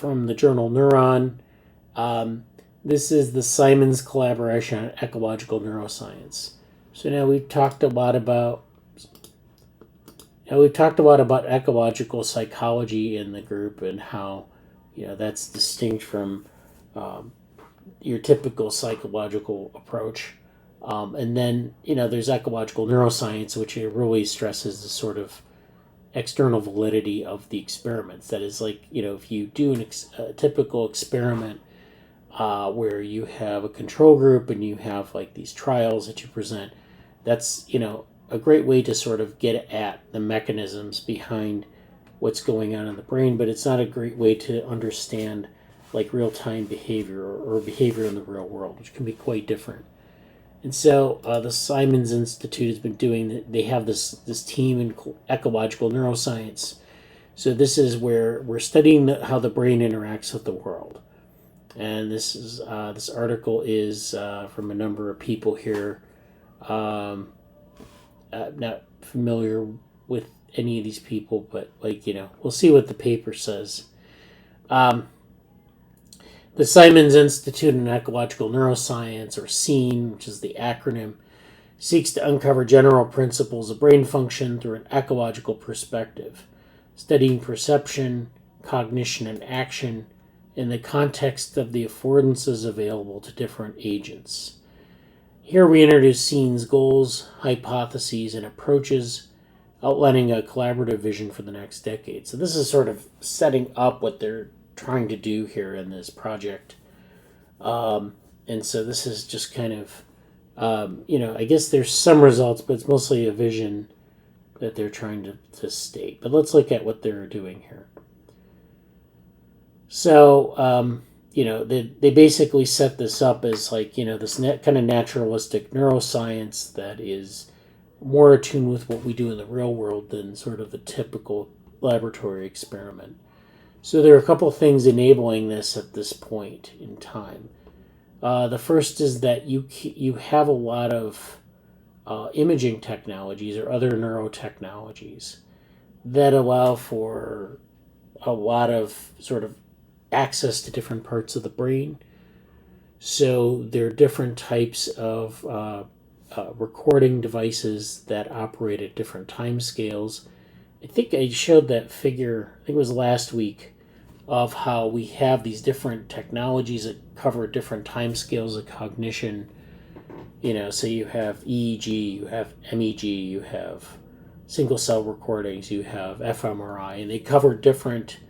from the journal Neuron. This is the Simons collaboration on ecological neuroscience. So now we've talked a lot about ecological psychology in the group and how that's distinct from your typical psychological approach. And then there's ecological neuroscience, which it really stresses the sort of external validity of the experiments. That is, like, if you do a typical experiment where you have a control group and you have like these trials that you present, that's a great way to sort of get at the mechanisms behind what's going on in the brain, but it's not a great way to understand like real-time behavior or behavior in the real world, which can be quite different. And so the Simons Institute has been doing, they have this team in ecological neuroscience. So this is where we're studying how the brain interacts with the world. And this article is from a number of people here. Not familiar with any of these people, but we'll see what the paper says. The Simons Institute in Ecological Neuroscience, or SEEN, which is the acronym, seeks to uncover general principles of brain function through an ecological perspective, studying perception, cognition, and action in the context of the affordances available to different agents. Here we introduce SEEN's goals, hypotheses, and approaches, outlining a collaborative vision for the next decade. So this is sort of setting up what they're trying to do here in this project. And so this is just kind of, I guess there's some results, but it's mostly a vision that they're trying to state. But let's look at what they're doing here. So, they basically set this up as like, this kind of naturalistic neuroscience that is more attuned with what we do in the real world than sort of the typical laboratory experiment. So there are a couple things enabling this at this point in time. The first is that you have a lot of imaging technologies or other neurotechnologies that allow for a lot of sort of access to different parts of the brain. So there are different types of recording devices that operate at different time scales. I think I showed that figure, I think it was last week, of how we have these different technologies that cover different time scales of cognition. So you have EEG, you have MEG, you have single cell recordings, you have fMRI, and they cover different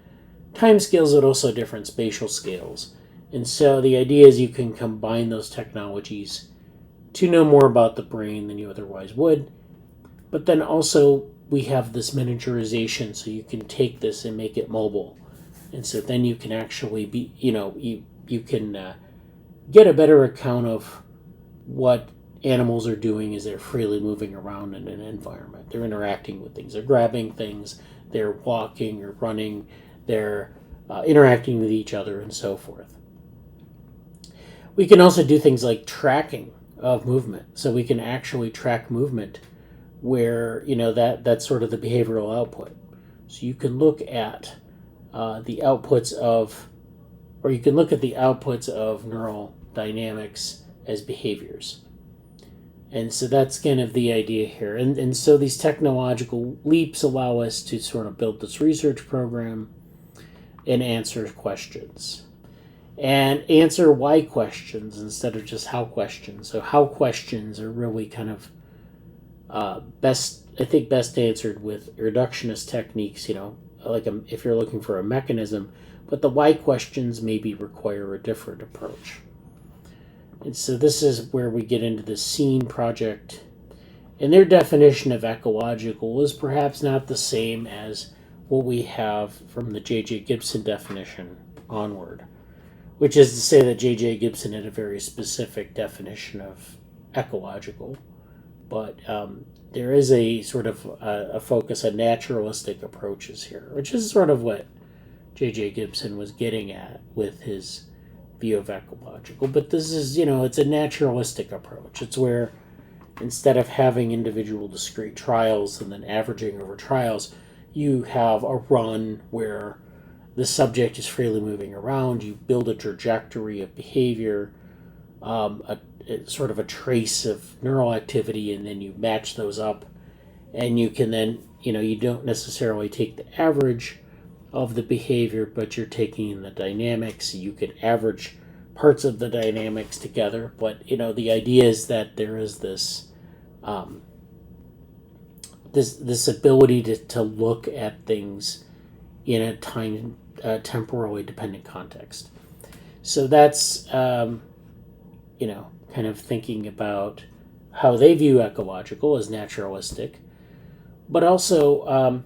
time scales but also different spatial scales. And so the idea is you can combine those technologies to know more about the brain than you otherwise would. But then also we have this miniaturization, so you can take this and make it mobile. And so then you can actually be, you can get a better account of what animals are doing as they're freely moving around in an environment. They're interacting with things. They're grabbing things. They're walking or running. They're interacting with each other and so forth. We can also do things like tracking of movement. So we can actually track movement where, that's sort of the behavioral output. So you can look at the outputs of neural dynamics as behaviors. And so that's kind of the idea here. And so these technological leaps allow us to sort of build this research program and answer questions. And answer why questions instead of just how questions. So how questions are really kind of best answered with reductionist techniques, if you're looking for a mechanism, but the why questions maybe require a different approach. And so this is where we get into the SEEN project. And their definition of ecological is perhaps not the same as what we have from the J.J. Gibson definition onward, which is to say that J.J. Gibson had a very specific definition of ecological. But there is a sort of a focus on naturalistic approaches here, which is sort of what J.J. Gibson was getting at with his view of ecological. But this is, it's a naturalistic approach. It's where instead of having individual discrete trials and then averaging over trials, you have a run where the subject is freely moving around. You build a trajectory of behavior, sort of a trace of neural activity, and then you match those up. And you can then, you don't necessarily take the average of the behavior, but you're taking the dynamics. You can average parts of the dynamics together. But, the idea is that there is this this ability to look at things in a temporally dependent context. So that's, kind of thinking about how they view ecological as naturalistic, but also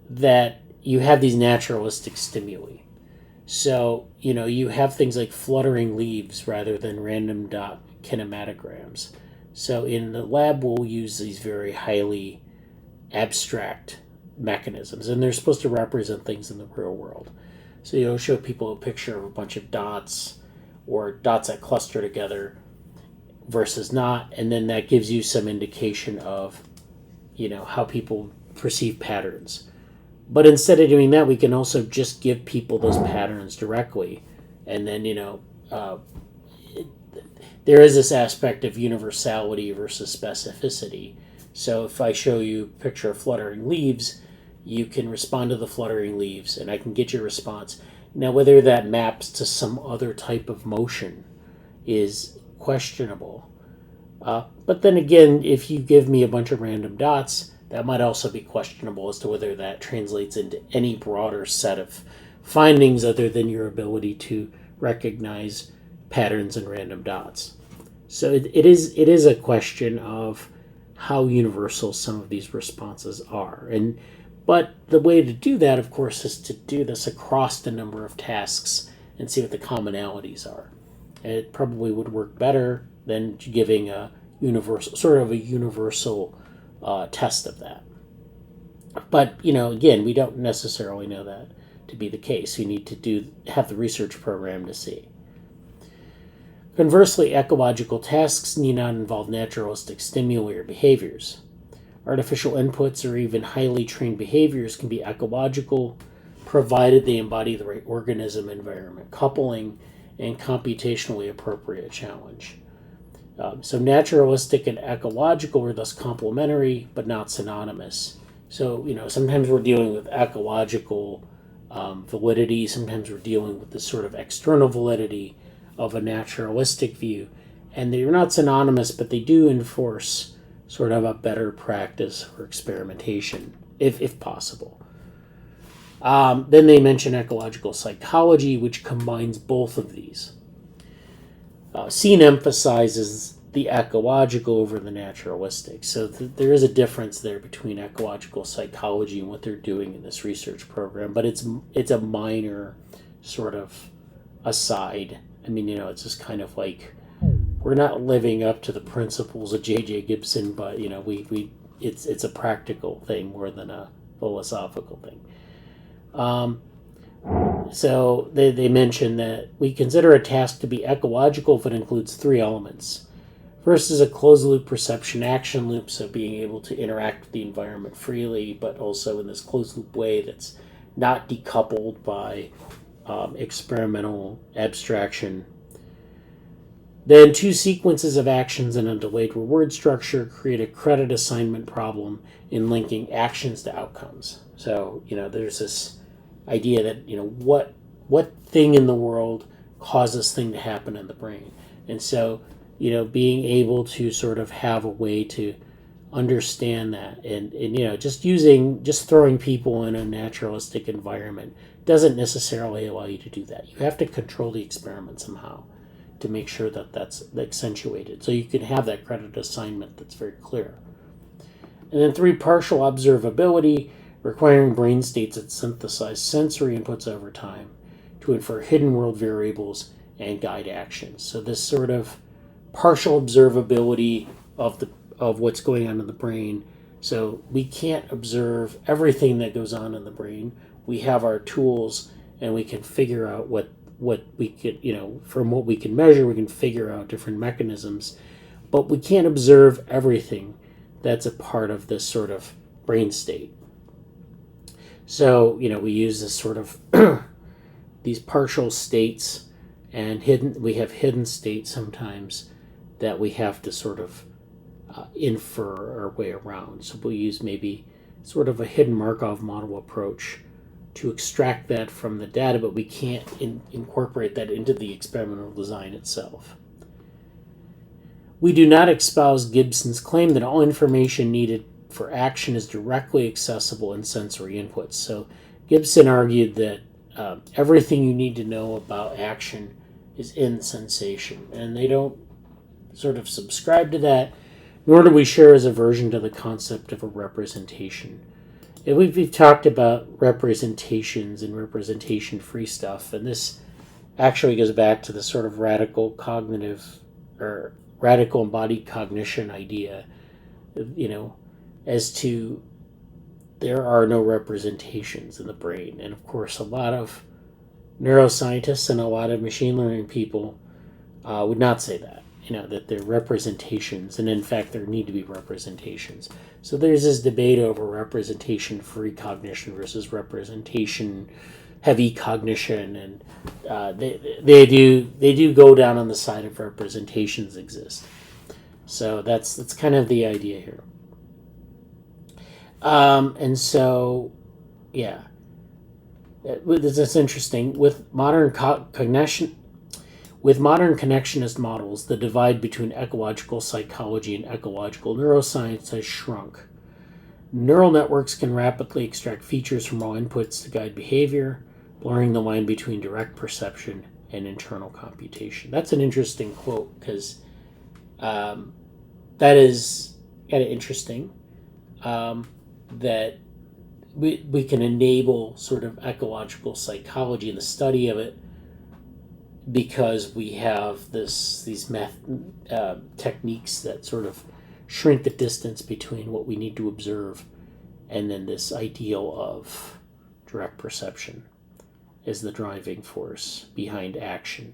that you have these naturalistic stimuli. So, you have things like fluttering leaves rather than random dot kinematograms. So in the lab, we'll use these very highly abstract mechanisms, and they're supposed to represent things in the real world. So you'll show people a picture of a bunch of dots or dots that cluster together versus not, and then that gives you some indication of, how people perceive patterns. But instead of doing that, we can also just give people those patterns directly, and then, there is this aspect of universality versus specificity. So if I show you a picture of fluttering leaves, you can respond to the fluttering leaves, and I can get your response. Now, whether that maps to some other type of motion is questionable. But then again, if you give me a bunch of random dots, that might also be questionable as to whether that translates into any broader set of findings other than your ability to recognize patterns in random dots. So it is a question of how universal some of these responses are. But the way to do that, of course, is to do this across the number of tasks and see what the commonalities are. And it probably would work better than giving a universal test of that. But, again, we don't necessarily know that to be the case. You need to have the research program to see. Conversely, ecological tasks need not involve naturalistic stimuli or behaviors. Artificial inputs or even highly trained behaviors can be ecological, provided they embody the right organism-environment coupling and computationally appropriate challenge. So naturalistic and ecological are thus complementary, but not synonymous. So, sometimes we're dealing with ecological validity, sometimes we're dealing with this sort of external validity of a naturalistic view, and they're not synonymous, but they do enforce sort of a better practice for experimentation, if possible. Then they mention ecological psychology, which combines both of these. Scene emphasizes the ecological over the naturalistic, so there is a difference there between ecological psychology and what they're doing in this research program, but it's a minor sort of aside. I mean, it's just kind of like we're not living up to the principles of J.J. Gibson, but it's a practical thing more than a philosophical thing. So they mention that we consider a task to be ecological if it includes three elements. First is a closed loop perception action loop, so being able to interact with the environment freely, but also in this closed loop way that's not decoupled by experimental abstraction. Then two sequences of actions and a delayed reward structure create a credit assignment problem in linking actions to outcomes. So, there's this idea that, what thing in the world causes this thing to happen in the brain. And so, being able to sort of have a way to understand that and just throwing people in a naturalistic environment doesn't necessarily allow you to do that. You have to control the experiment somehow to make sure that that's accentuated. So you can have that credit assignment that's very clear. And then three, partial observability, requiring brain states that synthesize sensory inputs over time to infer hidden world variables and guide actions. So this sort of partial observability of what's going on in the brain. So we can't observe everything that goes on in the brain. We have our tools, and we can figure out what we could, from what we can measure, we can figure out different mechanisms, but we can't observe everything that's a part of this sort of brain state. So, we use this sort of these partial states, and we have hidden states sometimes that we have to sort of infer our way around. So we'll use maybe sort of a hidden Markov model approach to extract that from the data, but we can't incorporate that into the experimental design itself. We do not espouse Gibson's claim that all information needed for action is directly accessible in sensory inputs. So Gibson argued that everything you need to know about action is in sensation, and they don't sort of subscribe to that, nor do we share his aversion to the concept of a representation. And we've talked about representations and representation-free stuff, and this actually goes back to the sort of radical cognitive or radical embodied cognition idea, as to there are no representations in the brain. And of course, a lot of neuroscientists and a lot of machine learning people would not say that, that they're representations, and in fact there need to be representations. So there's this debate over representation-free cognition versus representation-heavy cognition, and they do go down on the side of representations exist. So that's kind of the idea here. And so, yeah, that's interesting. With modern connectionist models, the divide between ecological psychology and ecological neuroscience has shrunk. Neural networks can rapidly extract features from raw inputs to guide behavior, blurring the line between direct perception and internal computation. That's an interesting quote, because that is kind of interesting. That we can enable sort of ecological psychology and the study of it because we have these techniques that sort of shrink the distance between what we need to observe and then this ideal of direct perception as the driving force behind action.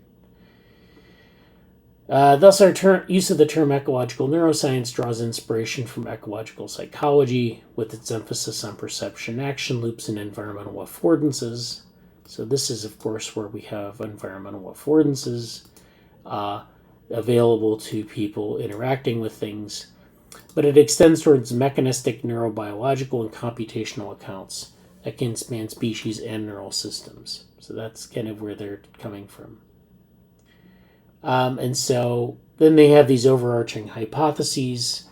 Thus, our use of the term ecological neuroscience draws inspiration from ecological psychology, with its emphasis on perception, action loops, and environmental affordances. So this is, of course, where we have environmental affordances available to people interacting with things, but it extends towards mechanistic, neurobiological, and computational accounts that can span species and neural systems. So that's kind of where they're coming from. And so then they have these overarching hypotheses.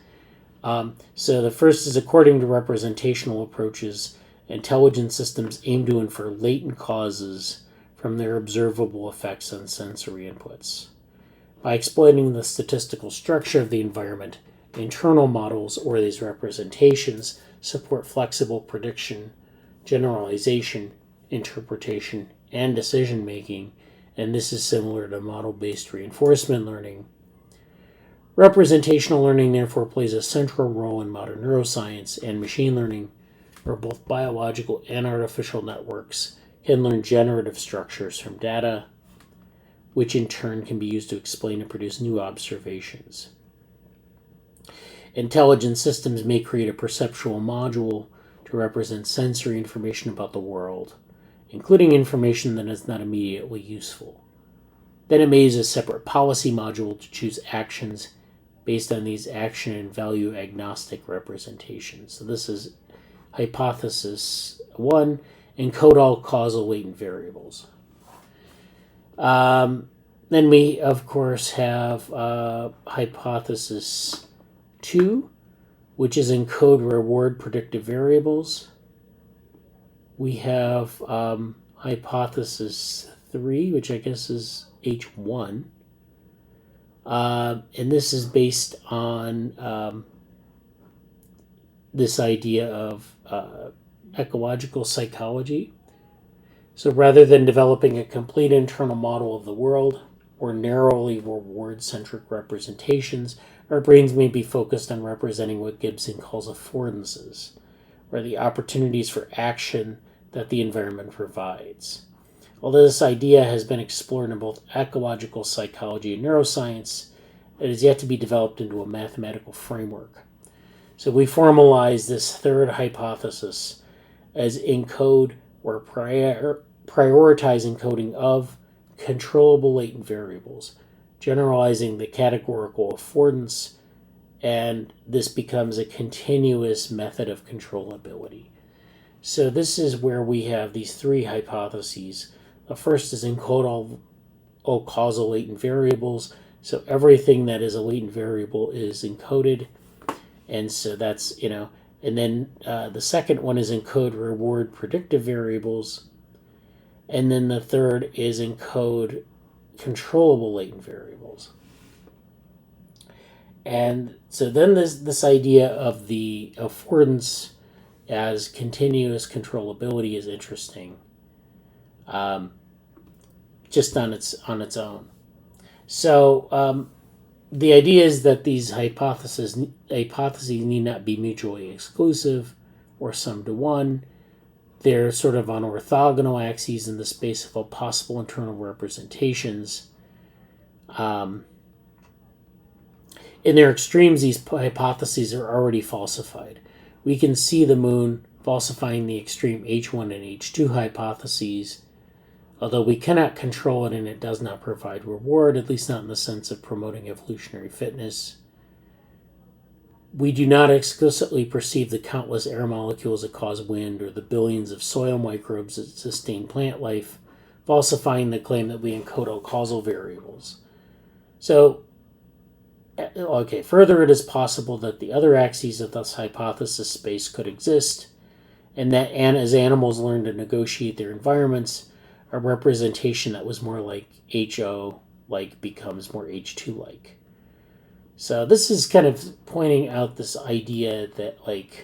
So the first is, according to representational approaches, intelligent systems aim to infer latent causes from their observable effects on sensory inputs. By exploiting the statistical structure of the environment, internal models, or these representations, support flexible prediction, generalization, interpretation, and decision-making, and this is similar to model-based reinforcement learning. Representational learning, therefore, plays a central role in modern neuroscience and machine learning, where both biological and artificial networks can learn generative structures from data, which in turn can be used to explain and produce new observations. Intelligent systems may create a perceptual module to represent sensory information about the world, including information that is not immediately useful. Then it may use a separate policy module to choose actions based on these action and value agnostic representations. So this is hypothesis 1, encode all causal latent variables. Then we, of course, have hypothesis 2, which is encode reward predictive variables. We have hypothesis 3, which I guess is H1. And this is based on this idea of ecological psychology. So rather than developing a complete internal model of the world or narrowly reward-centric representations, our brains may be focused on representing what Gibson calls affordances, or the opportunities for action that the environment provides. Although this idea has been explored in both ecological psychology and neuroscience, it is yet to be developed into a mathematical framework. So we formalize this third hypothesis as encode or prioritize encoding of controllable latent variables, generalizing the categorical affordance, and this becomes a continuous method of controllability. So this is where we have these three hypotheses. The first is encode all causal latent variables. So everything that is a latent variable is encoded. And so that's, and then the second one is encode reward predictive variables. And then the third is encode controllable latent variables. And so then this idea of the affordance as continuous controllability is interesting, just on its own. So the idea is that these hypotheses need not be mutually exclusive or sum to one. They're sort of on orthogonal axes in the space of all possible internal representations. In their extremes, these hypotheses are already falsified. We can see the moon falsifying the extreme H1 and H2 hypotheses, although we cannot control it and it does not provide reward, at least not in the sense of promoting evolutionary fitness. We do not explicitly perceive the countless air molecules that cause wind or the billions of soil microbes that sustain plant life, falsifying the claim that we encode all causal variables. So, further, it is possible that the other axes of this hypothesis space could exist, and that as animals learn to negotiate their environments, a representation that was more like HO-like becomes more H2-like. So this is kind of pointing out this idea that, it's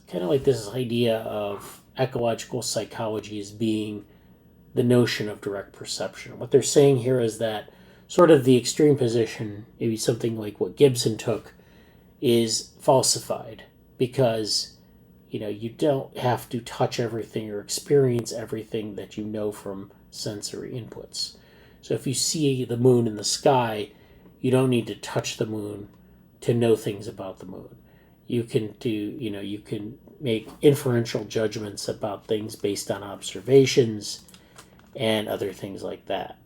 kind of like this idea of ecological psychology as being the notion of direct perception. What they're saying here is that sort of the extreme position, maybe something like what Gibson took, is falsified because, you don't have to touch everything or experience everything that you know from sensory inputs. So if you see the moon in the sky, you don't need to touch the moon to know things about the moon. You can you can make inferential judgments about things based on observations and other things like that.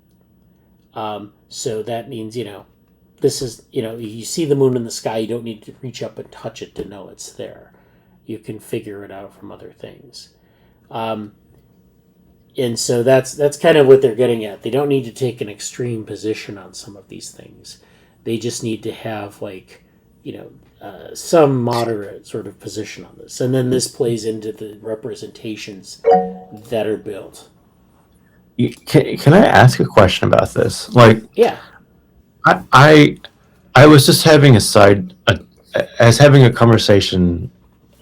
So that means, this is, you see the moon in the sky, you don't need to reach up and touch it to know it's there. You can figure it out from other things. And so that's kind of what they're getting at. They don't need to take an extreme position on some of these things. They just need to have some moderate sort of position on this. And then this plays into the representations that are built. Can I ask a question about this? Yeah. I was just having having a conversation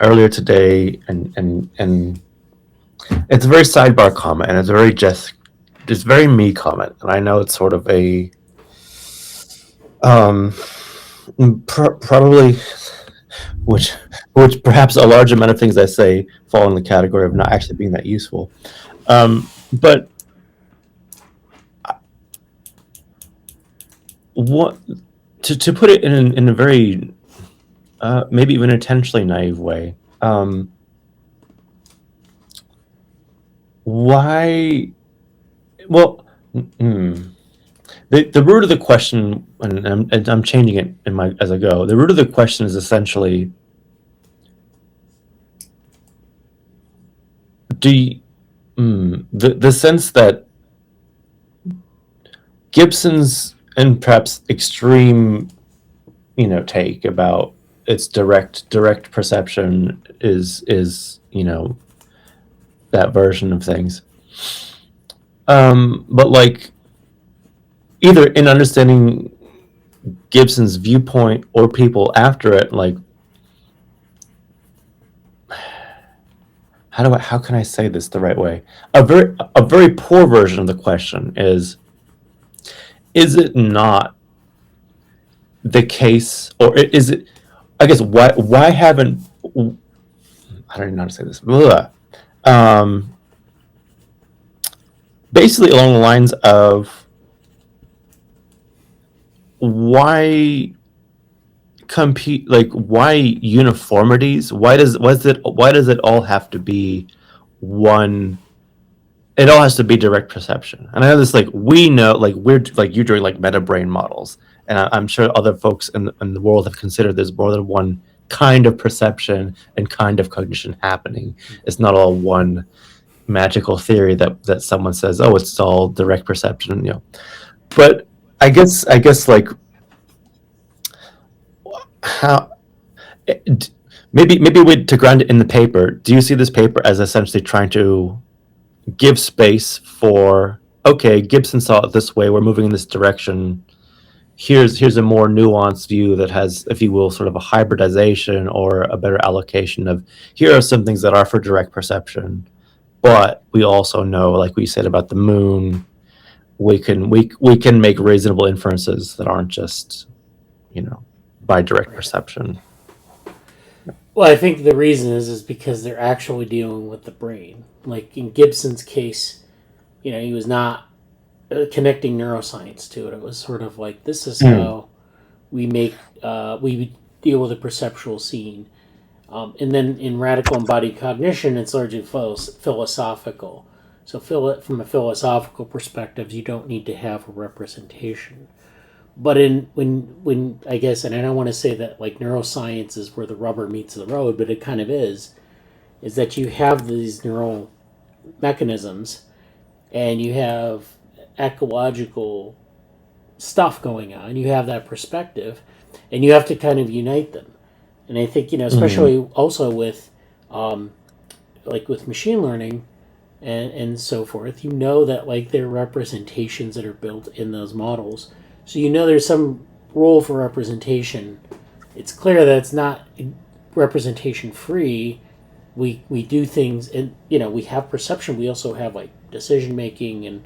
earlier today, and it's a very sidebar comment, and it's very me comment, and I know it's sort of a probably which perhaps a large amount of things I say fall in the category of not actually being that useful, but what to put it in a very maybe even intentionally naive way, why? Well, the root of the question, and I'm changing it as I go. The root of the question is essentially, the sense that Gibson's and perhaps extreme, take about its direct perception is that version of things. But either in understanding Gibson's viewpoint or people after it, how can I say this the right way? A very poor version of the question is it not the case, or is it, I guess, why haven't, I don't even know how to say this. Basically along the lines of, why compete, why uniformities? Why does it all have to be one it all has to be direct perception. And I know this, like, we know, like, we're like you're doing like meta brain models, and I'm sure other folks in the world have considered there's more than one kind of perception and kind of cognition happening. It's not all one magical theory that someone says, oh, it's all direct perception, But I guess like how maybe to ground it in the paper. Do you see this paper as essentially trying to give space for, okay, Gibson saw it this way, we're moving in this direction, here's a more nuanced view that has, if you will, sort of a hybridization or a better allocation of, here are some things that are for direct perception, but we also know, like we said about the moon, we can make reasonable inferences that aren't just, by direct perception. Well, I think the reason is because they're actually dealing with the brain. Like in Gibson's case, he was not connecting neuroscience to it. It was sort of like, this is how we deal with a perceptual scene. And then in radical embodied cognition, it's largely philosophical. So from a philosophical perspective, you don't need to have a representation. But when I guess, and I don't want to say that like neuroscience is where the rubber meets the road, but it kind of is that you have these neural mechanisms and you have ecological stuff going on. You have that perspective, and you have to kind of unite them. And I think especially also with like with machine learning and so forth, that like there are representations that are built in those models. So there's some role for representation. It's clear that it's not representation free. We do things, and we have perception. We also have like decision making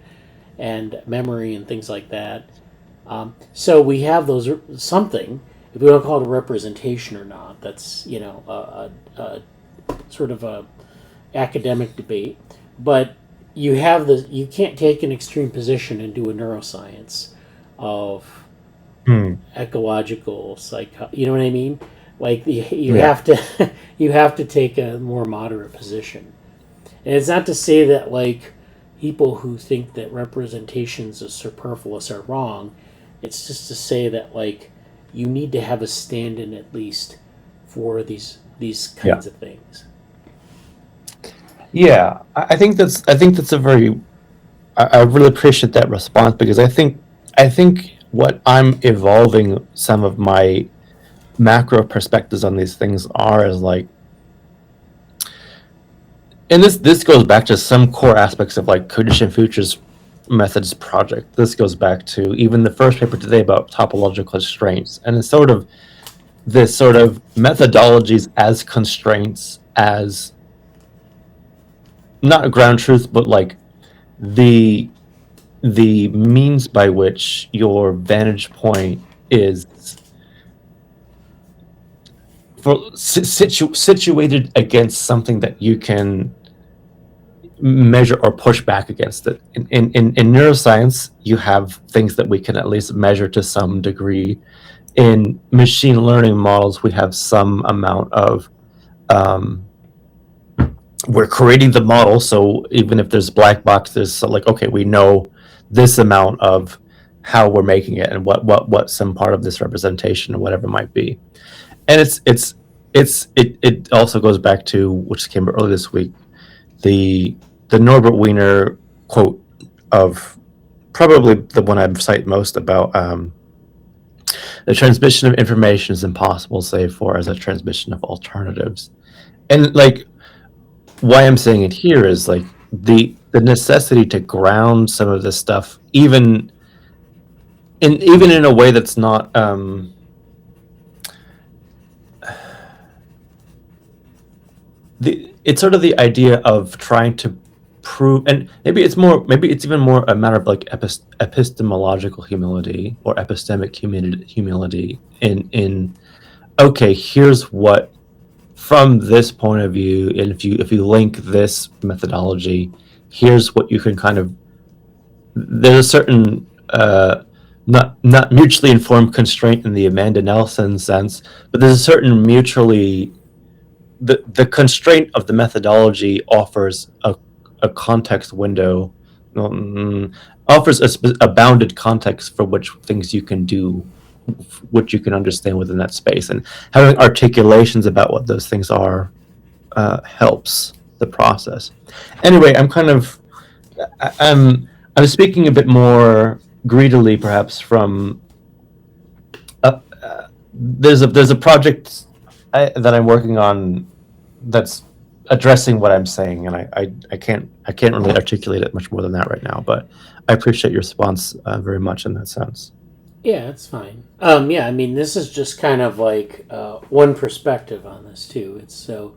and memory and things like that. So we have those something. If we don't call it a representation or not, that's a sort of a academic debate. But you can't take an extreme position and do a neuroscience of ecological you know what I mean? Like you have to you have to take a more moderate position. And it's not to say that like people who think that representations are superfluous are wrong. It's just to say that like you need to have a stand-in at least for these kinds of things. Yeah, I think that's a very, I really appreciate that response, because I think what I'm evolving some of my macro perspectives on these things is like, and this goes back to some core aspects of like Cognition Futures Methods project. This goes back to even the first paper today about topological constraints, and it's sort of this sort of methodologies as constraints, as not ground truth, but like the means by which your vantage point is situated against something that you can measure or push back against it. In neuroscience, you have things that we can at least measure to some degree. In machine learning models, we have some amount of we're creating the model, so even if there's black box, there's like, okay, we know this amount of how we're making it and what some part of this representation or whatever might be. And it also goes back to, which came earlier this week, the Norbert Wiener quote of probably the one I cite most about the transmission of information is impossible save for as a transmission of alternatives. And like, why I'm saying it here is like the necessity to ground some of this stuff, even in a way that's not it's sort of the idea of trying to prove, and maybe it's even more a matter of like epistemological humility or epistemic humility in okay, here's what, from this point of view, and if you link this methodology, here's what you can kind of, there's a certain not mutually informed constraint in the Amanda Nelson sense, but there's a certain mutually, the constraint of the methodology offers a a context window, offers a bounded context for which things you can do, which you can understand within that space, and having articulations about what those things are helps the process. Anyway, I'm speaking a bit more greedily, perhaps, from there's a project that I'm working on that's addressing what I'm saying, and I can't really articulate it much more than that right now. But I appreciate your response very much in that sense. Yeah, it's fine. Yeah, I mean, this is just kind of like one perspective on this too. It's so.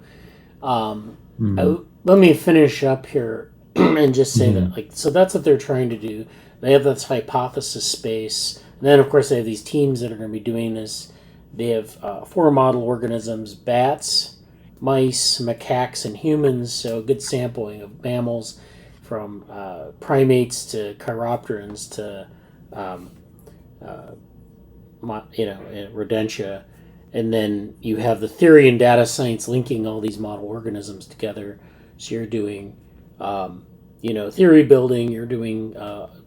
Mm. Let me finish up here and just say that, Mhm. like, so that's what they're trying to do. They have this hypothesis space, and then of course they have these teams that are going to be doing this. They have four model organisms: bats, mice, macaques, and humans. So a good sampling of mammals, from primates to chiropterans to um, uh, rodentia. And then you have the theory and data science linking all these model organisms together. So you're doing, theory building, you're doing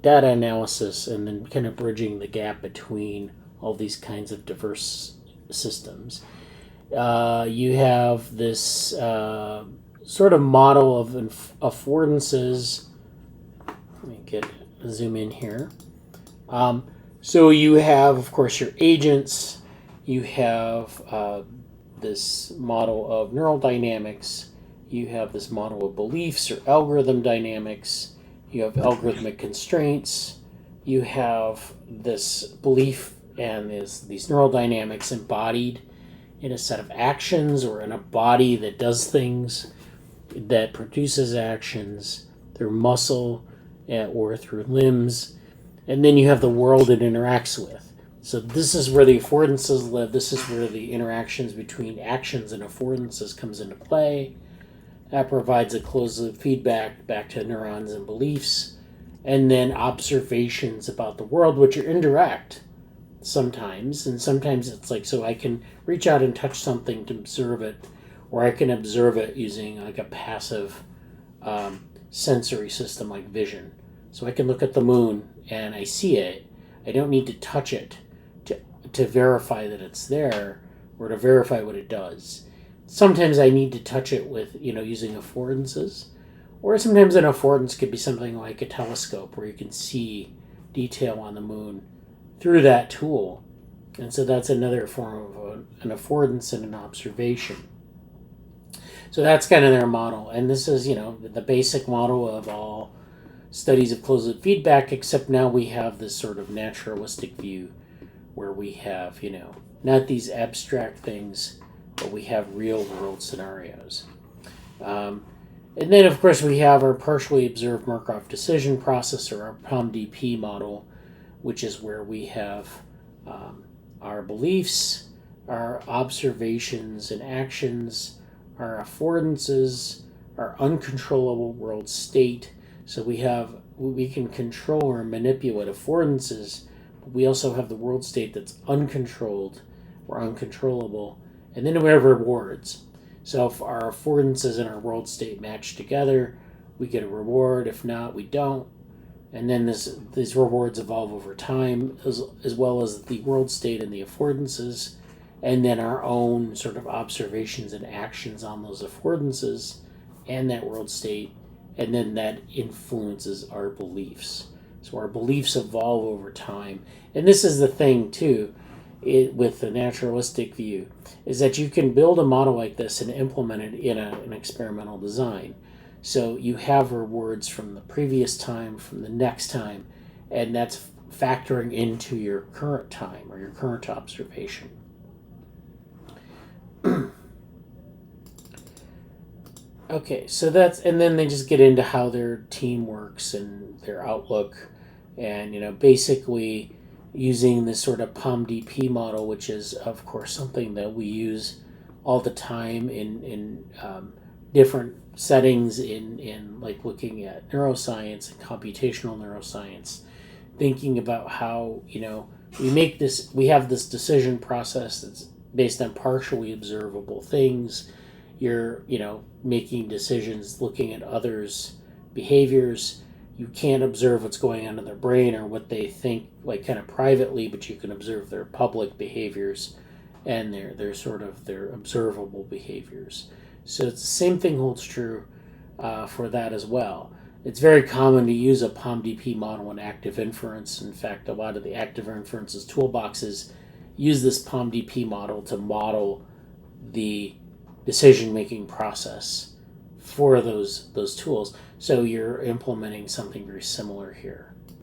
data analysis, and then kind of bridging the gap between all these kinds of diverse systems. You have this sort of model of affordances. Let me zoom in here. So you have, of course, your agents. You have this model of neural dynamics. You have this model of beliefs or algorithm dynamics. You have algorithmic constraints. You have this belief and these neural dynamics embodied in a set of actions or in a body that does things, that produces actions through muscle or through limbs. And then you have the world it interacts with. So this is where the affordances live. This is where the interactions between actions and affordances comes into play. That provides a closed loop feedback back to neurons and beliefs. And then observations about the world, which are indirect sometimes. And sometimes it's like, so I can reach out and touch something to observe it, or I can observe it using like a passive sensory system like vision. So I can look at the moon and I see it. I don't need to touch it to verify that it's there or to verify what it does. Sometimes I need to touch it with, using affordances. Or sometimes an affordance could be something like a telescope where you can see detail on the moon through that tool. And so that's another form of an affordance and an observation. So that's kind of their model. And this is, the basic model of all studies of closed loop feedback, except now we have this sort of naturalistic view where we have, not these abstract things, but we have real world scenarios. And then, of course, we have our partially observed Markov decision process, or our POMDP model, which is where we have our beliefs, our observations and actions, our affordances, our uncontrollable world state. So we can control or manipulate affordances, but we also have the world state that's uncontrolled or uncontrollable. And then we have rewards. So if our affordances and our world state match together, we get a reward. If not, we don't. And then these rewards evolve over time, as well as the world state and the affordances, and then our own sort of observations and actions on those affordances and that world state, and then that influences our beliefs. So our beliefs evolve over time. And this is the thing, too, with the naturalistic view, is that you can build a model like this and implement it in an experimental design. So you have rewards from the previous time, from the next time, and that's factoring into your current time or your current observation. Okay, so and then they just get into how their team works and their outlook, and basically using this sort of POMDP model, which is of course something that we use all the time in different settings in like looking at neuroscience and computational neuroscience, thinking about how we have this decision process that's based on partially observable things. You're making decisions looking at others behaviors. You can't observe what's going on in their brain or what they think, like kind of privately, but you can observe their public behaviors and their sort of their observable behaviors. So it's the same thing holds true for that as well. It's very common to use a POMDP model in active inference. In fact, a lot of the active inferences toolboxes use this POMDP model to model the decision-making process for those tools. So you're implementing something very similar here.